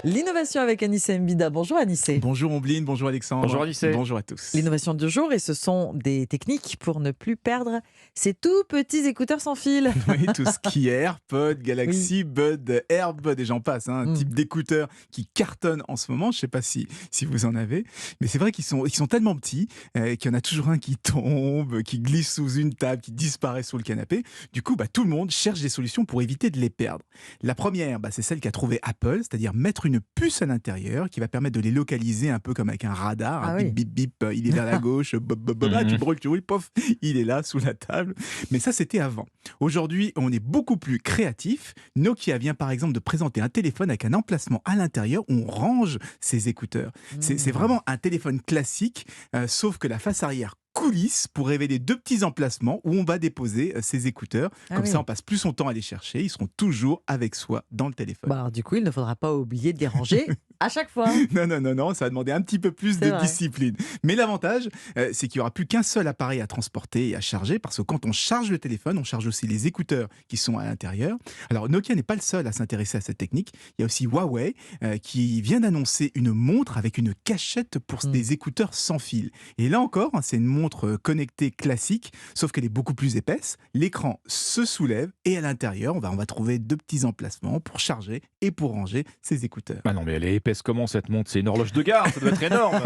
L'innovation avec Anissé Mbida. Bonjour Anissé. Bonjour Ombline, bonjour Alexandre. Bonjour Anissé. Bonjour à tous. L'innovation du jour, et ce sont des techniques pour ne plus perdre ces tout petits écouteurs sans fil. Oui, tout ce qui est AirPod, Galaxy Bud, AirBud et j'en passe, un type d'écouteurs qui cartonne en ce moment. Je ne sais pas si vous en avez, mais c'est vrai qu'ils sont tellement petits qu'il y en a toujours un qui tombe, qui glisse sous une table, qui disparaît sous le canapé. Du coup, tout le monde cherche des solutions pour éviter de les perdre. La première, c'est celle qu'a trouvée Apple, c'est-à-dire mettre une puce à l'intérieur qui va permettre de les localiser un peu comme avec un radar. Ah Bip, oui. bip, bip, il est vers la gauche, bop, bop, bop, tu brûles, pof, il est là sous la table. Mais ça, c'était avant. Aujourd'hui, on est beaucoup plus créatif. Nokia vient par exemple de présenter un téléphone avec un emplacement à l'intérieur où on range ses écouteurs. C'est vraiment un téléphone classique, sauf que la face arrière coulisse pour révéler deux petits emplacements où on va déposer ses écouteurs. Comme ça, on passe plus son temps à les chercher. Ils seront toujours avec soi dans le téléphone. Alors, du coup, il ne faudra pas oublier de les ranger à chaque fois. Non, ça va demander un petit peu plus de vrai. discipline. Mais l'avantage, c'est qu'il n'y aura plus qu'un seul appareil à transporter et à charger, parce que quand on charge le téléphone, on charge aussi les écouteurs qui sont à l'intérieur. Alors Nokia n'est pas le seul à s'intéresser à cette technique. Il y a aussi Huawei qui vient d'annoncer une montre avec une cachette pour des écouteurs sans fil. Et là encore, c'est une montre connectée classique, sauf qu'elle est beaucoup plus épaisse. L'écran se soulève et à l'intérieur, on va trouver deux petits emplacements pour charger et pour ranger ses écouteurs. Ah non, mais elle est épaisse comment cette montre? C'est une horloge de gare, ça doit être énorme.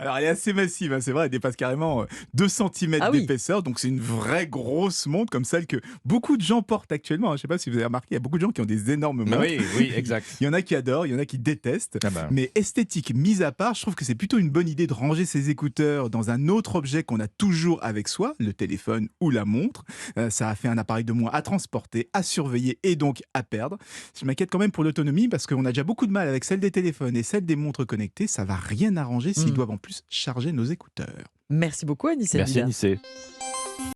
Alors elle est assez massive, c'est vrai, elle dépasse carrément 2 cm d'épaisseur, donc c'est une vraie grosse montre comme celle que beaucoup de gens portent actuellement. Je ne sais pas si vous avez remarqué, il y a beaucoup de gens qui ont des énormes montres. Oui, exact. Il y en a qui adorent, il y en a qui détestent, mais esthétique mise à part, je trouve que c'est plutôt une bonne idée de ranger ses écouteurs dans un autre objet qu'on a toujours avec soi, le téléphone ou la montre. Ça a fait un appareil de moins à transporter, à surveiller et donc à perdre. Je m'inquiète quand même pour l'autonomie parce qu'on a déjà beaucoup de mal avec celle des téléphones et celle des montres connectées. Ça va rien arranger s'ils doivent en plus charger nos écouteurs. Merci beaucoup Anissé Merci Mbida. Anissé.